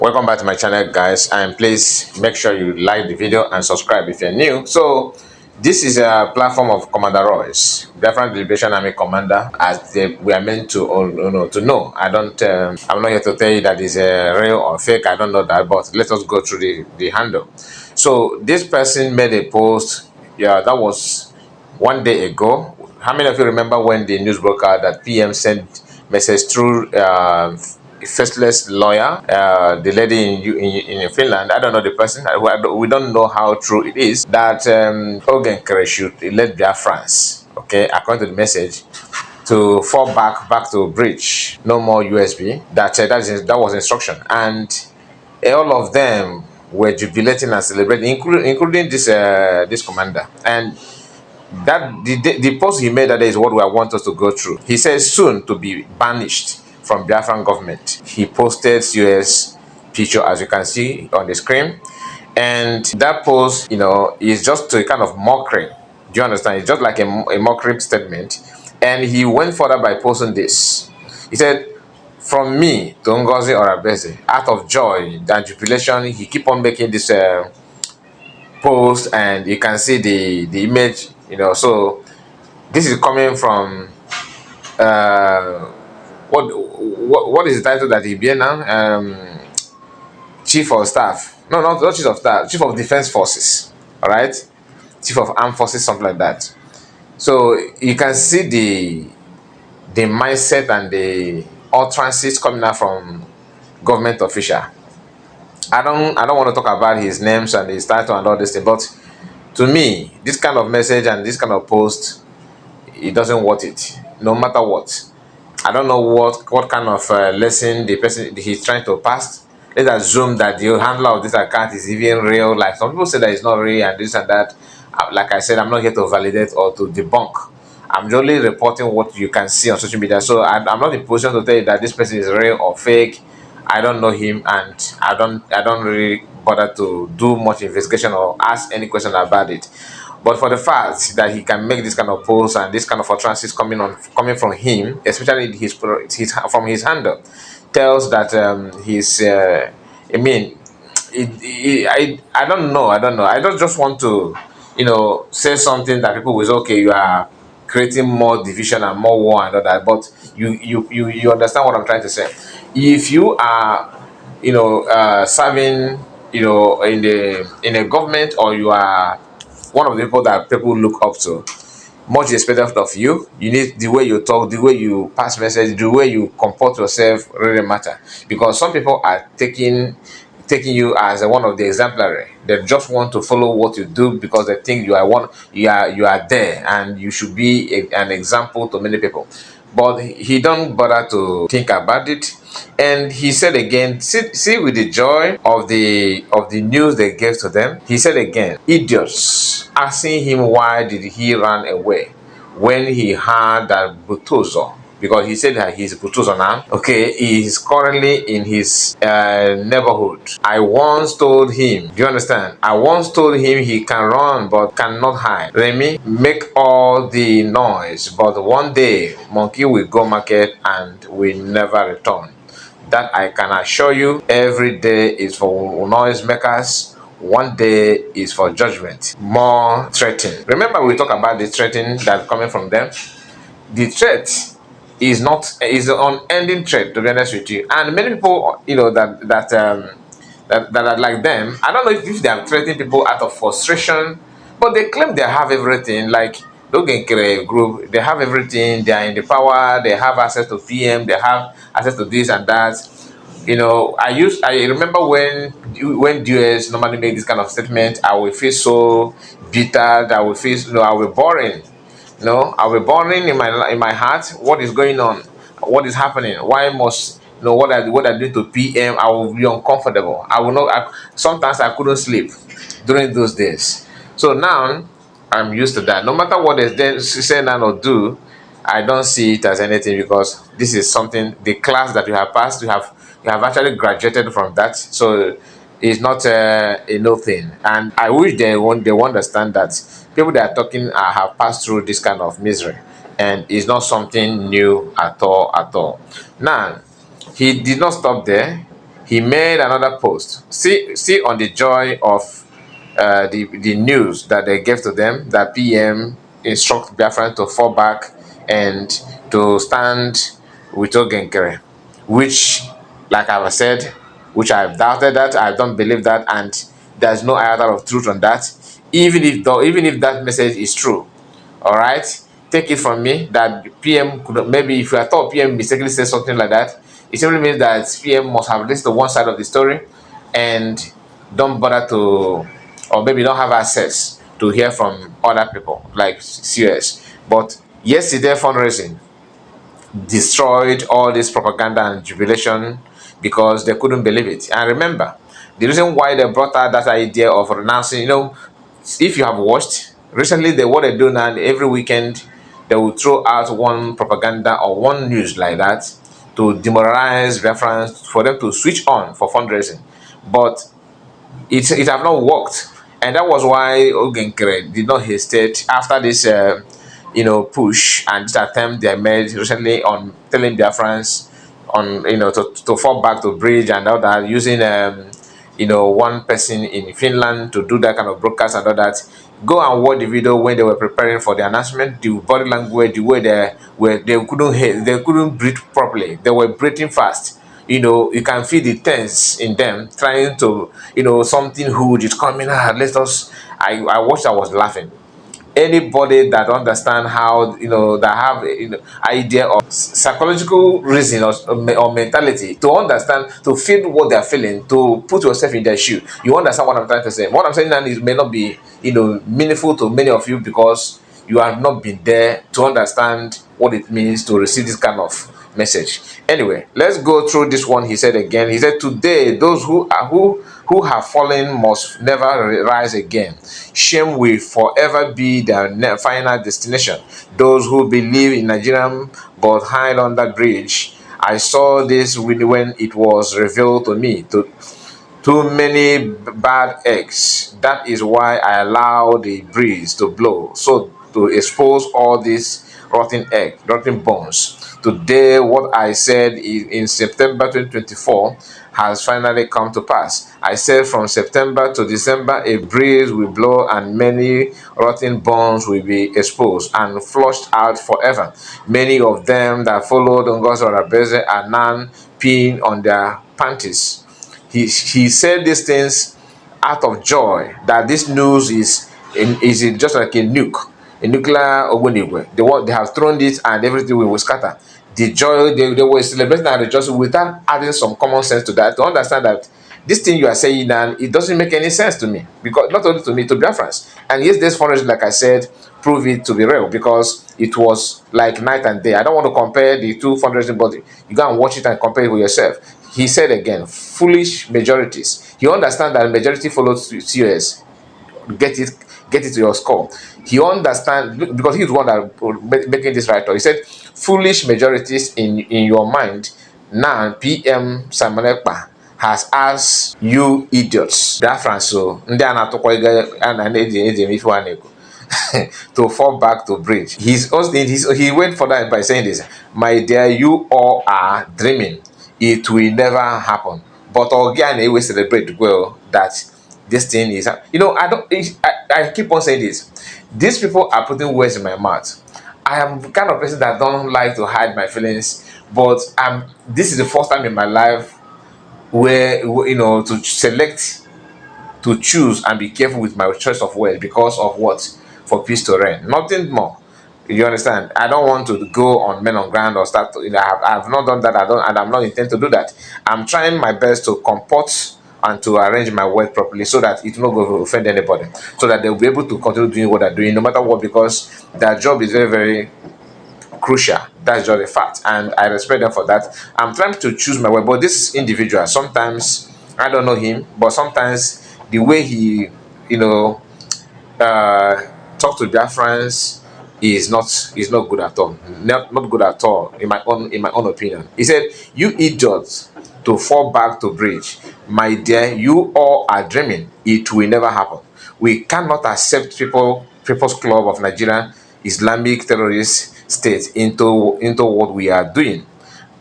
Welcome back to my channel, guys, and please make sure you like the video and subscribe if you're new. So this is a platform of Commander Royce, Biafran Liberation Army Commander, as we are meant to to know. I'm not here to tell you that it's real or fake. I don't know that, but let us go through the handle. So this person made a post. Yeah, that was 1 day ago. How many of you remember when the news broke out that PM sent message through a faceless lawyer, the lady in Finland? I don't know the person. We don't know how true it is that Ogenkere should let BIAFRANS, okay, according to the message, to fall back to bridge, no more USB. That was instruction, and all of them were jubilating and celebrating, including this commander. And that the post he made that day is what I want us to go through. He says soon to be banished from Biafran government. He posted US picture, as you can see on the screen, and that post, is just a kind of mockery. Do you understand? It's just like a mockery statement. And he went further by posting this. He said, "From me to Ngozi Orabeze, out of joy and jubilation," he keep on making this post, and you can see the image. So this is coming from what is the title that he bear now? Chief of Staff. No, not Chief of Staff. Chief of Defense Forces. All right, Chief of Armed Forces, something like that. So you can see the mindset and the utterances coming out from government official. I don't want to talk about his names and his title and all this thing, but to me, this kind of message and this kind of post, it doesn't worth it, no matter what. I don't know what kind of lesson the person he's trying to pass. Let's assume that the handler of this account is even real. Like some people say that it's not real and this and that. Like I said, I'm not here to validate or to debunk. I'm only reporting what you can see on social media. So I'm not in position to tell you that this person is real or fake. I don't know him, and I don't really bother to do much investigation or ask any question about it. But for the fact that he can make this kind of posts and this kind of utterances coming from him, especially his from his handle, tells that he's. I mean, I don't know. I don't just want to, say something that people will say, okay, you are creating more division and more war and all that. But you understand what I'm trying to say. If you are, serving, in a government, or you are one of the people that people look up to, much expected of you. You need the way you talk, the way you pass message, the way you comport yourself really matter. Because some people are taking you as one of the exemplary. They just want to follow what you do because they think you are there and you should be an example to many people. But he don't bother to think about it. And he said again, see with the joy of the news they gave to them, he said again, idiots, asking him why did he run away when he heard that Butozo, because he said that he's Butozo now, okay, he is currently in his neighborhood. I once told him, do you understand? I once told him he can run but cannot hide. Remy, make all the noise, but one day monkey will go market and will never return. That I can assure you. Every day is for noise makers. One day is for judgment. More threatening. Remember, we talk about the threatening that's coming from them. The threat is an unending threat, to be honest with you. And many people, that are like them. I don't know if they are threatening people out of frustration, but they claim they have everything. Like Logenkere group, they have everything. They are in the power. They have access to PM. They have access to this and that. I remember when US normally make this kind of statement, I will feel so bitter. That I will feel, I will be boring. I will be boring in my heart. What is going on? What is happening? Why must what I do to PM? I will be uncomfortable. I will not. Sometimes I couldn't sleep during those days. So now I'm used to that. No matter what they say now or do, I don't see it as anything, because this is something, the class that you have passed, you have actually graduated from that. So it's not a no thing. And I wish they will understand that people that are talking have passed through this kind of misery, and it's not something new at all. Now, he did not stop there. he made another post. See on the joy of the news that they gave to them, that PM instruct Biafran to fall back and to stand with Ogenkere, which, like I have said, which I've doubted that, I don't believe that, and there's no iota of truth on that. Even if that message is true, all right, take it from me that PM could, maybe if you are thought PM mistakenly said something like that, it simply means that PM must have listened to one side of the story and don't bother to, or maybe don't have access to hear from other people like CS. But yesterday fundraising destroyed all this propaganda and jubilation because they couldn't believe it. And remember, the reason why they brought out that idea of renouncing, if you have watched recently, what they do now, every weekend they will throw out one propaganda or one news like that to demoralize reference for them to switch on for fundraising. But it have not worked, and that was why Ogenkere did not hesitate after this push and this attempt they made recently on telling their friends on to fall back to bridge and all that, using one person in Finland to do that kind of broadcast and all that. Go and watch the video when they were preparing for the announcement. The body language, the way they couldn't breathe properly. They were breathing fast. You can feel the tense in them trying to, something huge is coming. Let us. I watched. I was laughing. Anybody that understand how, that have, idea of psychological reason or mentality to understand, to feel what they're feeling, to put yourself in their shoe, you understand what I'm trying to say. What I'm saying now is may not be, meaningful to many of you because you have not been there to understand what it means to receive this kind of message. Anyway, let's go through this one. He said again, he said, today those who have fallen must never rise again. Shame will forever be their final destination. Those who believe in Nigerian but hide under bridge. I saw this when it was revealed to me. Too many bad eggs. That is why I allow the breeze to blow, so to expose all these rotten bones. Today, what I said in September 2024 has finally come to pass. I said from September to December, a breeze will blow and many rotten bones will be exposed and flushed out forever. Many of them that followed Ngozi Orazabeze are now peeing on their panties. He said these things out of joy that this news is just like a nuclear ogbonigwe. They have thrown it and everything will scatter. The joy they were celebrating and rejoicing without adding some common sense to that, to understand that this thing you are saying now, it doesn't make any sense to me, because not only to me, to Biafrans. And yesterday's fundraising, like I said, prove it to be real because it was like night and day. I don't want to compare the two fundraising, but you go and watch it and compare it with yourself. He said again, foolish majorities. You understand that majority follows COS. Get it, get it to your score. He understands because he's the one that making this right. He said, foolish majorities in your mind. Now PM Samanekpa has asked you idiots, BIAFRANS, so to fall back to bridge. He went for that by saying this, my dear, you all are dreaming. It will never happen. But again, we celebrate well that this thing is, I keep on saying this. These people are putting words in my mouth. I am the kind of person that don't like to hide my feelings, but this is the first time in my life where, to choose and be careful with my choice of words because of what? For peace to reign. Nothing more. You understand? I don't want to go on men on ground or start to, I have not done that. And I'm not intend to do that. I'm trying my best to comport and to arrange my work properly so that it will not go to offend anybody. So that they'll be able to continue doing what they're doing no matter what, because their job is very, very crucial. That's just a fact. And I respect them for that. I'm trying to choose my way. But this individual, sometimes I don't know him, but sometimes the way he, talk to their friends is not good at all. Not good at all in my own opinion. He said, "You idiots, to fall back to bridge, my dear, you all are dreaming. It will never happen. We cannot accept People's Club of Nigeria Islamic terrorist state into what we are doing.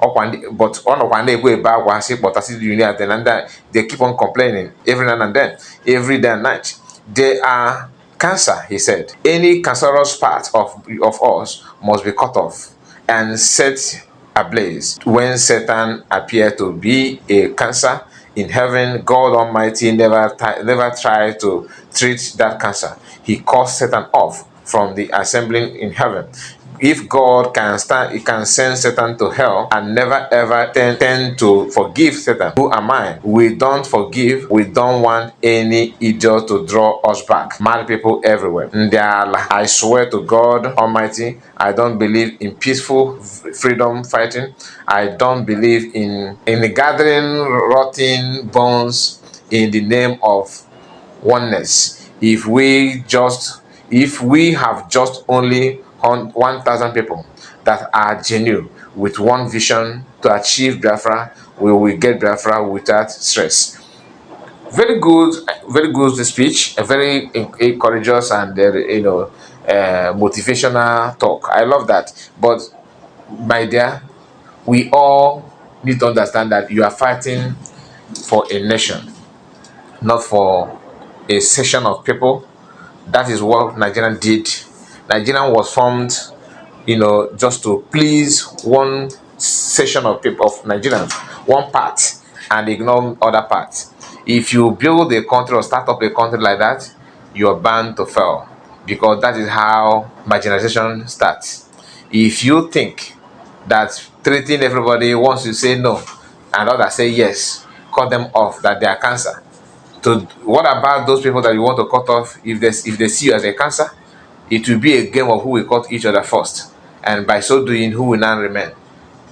but on of one day way back one ship but as you and then they keep on complaining every now and then, every day and night. They are cancer, he said. Any cancerous part of us must be cut off and set ablaze. When Satan appeared to be a cancer in heaven, God Almighty never tried to treat that cancer. He cut Satan off from the assembling in heaven. If God can stand, He can send Satan to hell and never ever tend to forgive Satan. Who am I? We don't forgive. We don't want any idiot to draw us back. Mad people everywhere. I swear to God Almighty, I don't believe in peaceful freedom fighting. I don't believe in gathering rotting bones in the name of oneness. If we have just only 1,000 people that are genuine with one vision to achieve Biafra, we will get Biafra without stress. Very good speech, a very courageous and motivational talk. I love that. But my dear, we all need to understand that you are fighting for a nation, not for a section of people. That is what Nigeria did. Nigeria was formed, just to please one section of people, of Nigerians, one part, and ignore other parts. If you build a country or start up a country like that, you are bound to fail, because that is how marginalization starts. If you think that treating everybody, once you say no and others say yes, cut them off, that they are cancer. So what about those people that you want to cut off? If they see you as a cancer, it will be a game of who will cut each other first, and by so doing, who will now remain.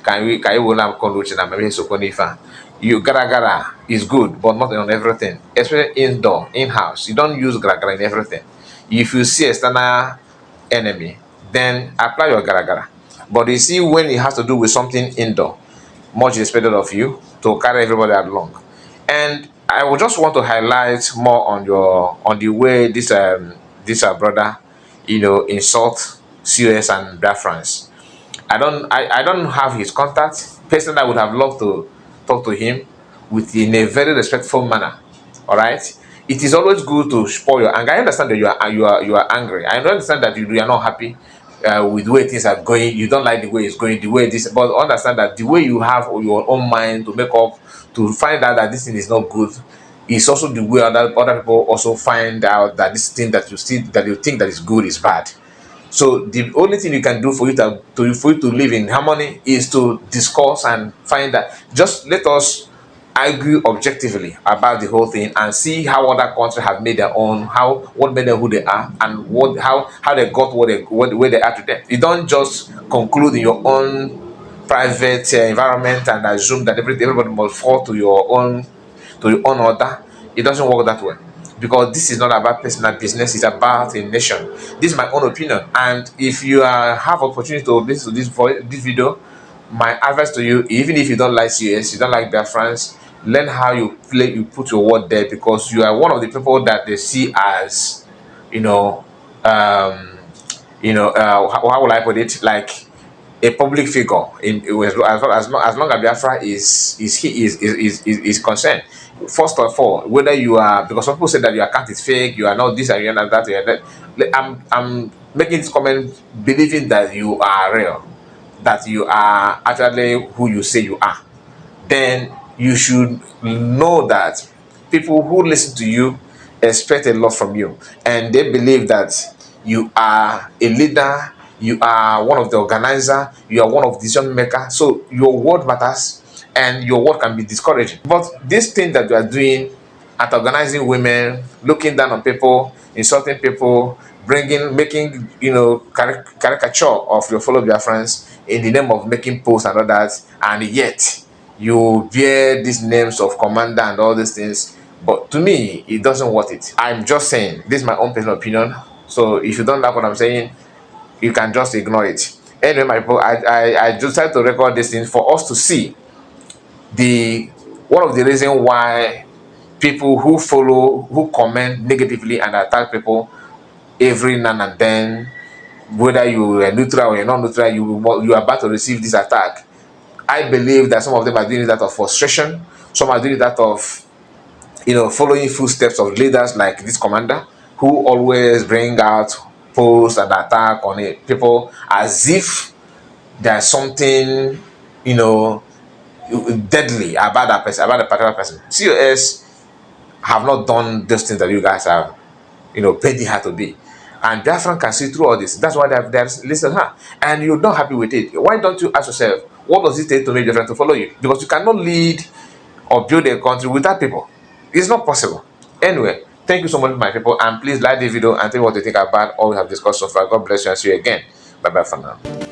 Can you will not you gara is good, but not on everything, especially indoor, in-house. You don't use gara in everything. If you see external enemy, then apply your gara. But you see, when it has to do with something indoor, much is expected of you to carry everybody along. And I would just want to highlight more on the way this brother, insult COS and BIAFRANS. I don't have his contact. Personally, I would have loved to talk to him in a very respectful manner. All right. It is always good to spoil your anger. I understand that you are angry. I understand that you are not happy with the way things are going. You don't like the way it's going, the way this. But understand that the way you have your own mind to make up, to find out that this thing is not good, is also the way other people also find out that this thing that you think that is good is bad. So the only thing you can do for you to live in harmony is to discuss and find that. Just let us argue objectively about the whole thing and see how other countries have made their own, what made them who they are, and how they got where they are today. You don't just conclude in your own private environment and assume that everybody must fall to your own order. It doesn't work that way, because this is not about personal business, it's about a nation. This is my own opinion, and if you have opportunity to listen to this video, my advice to you, even if you don't like CS, you don't like BIAFRANS, learn how you put your word there, because you are one of the people that they see as, how will I put it, like a public figure as long as Biafra is concerned. First of all, whether you are, because some people say that your account is fake, you are not this and you are not that, you are that. I'm making this comment believing that you are real, that you are actually who you say you are. Then you should know that people who listen to you expect a lot from you, and they believe that you are a leader, you are one of the organizer, you are one of the decision maker, so your word matters and your word can be discouraging. But this thing that you are doing at organizing women, looking down on people, insulting people, making caricature of your fellow Biafrans in the name of making posts and all that, and yet you bear these names of commander and all these things. But to me, it doesn't worth it. I'm just saying, this is my own personal opinion. So if you don't like what I'm saying, you can just ignore it. Anyway, my people, I just tried to record this thing for us to see one of the reasons why people who comment negatively and attack people every now and then, whether you are neutral or you're not neutral, you are about to receive this attack. I believe that some of them are doing it out of frustration. Some are doing it out of, following footsteps of leaders like this commander, who always bring out posts and attack on it, people as if there's something, you know, deadly about that person, about the particular person. COS have not done those things that you guys are, paid her to be. And Biafran can see through all this. That's why they're listen her. And you're not happy with it. Why don't you ask yourself, what does it take to make Biafran to follow you? Because you cannot lead or build a country without people. It's not possible. Anyway, thank you so much, my people. And please like the video and tell me what you think about all we have discussed so far. God bless you and see you again. Bye bye for now.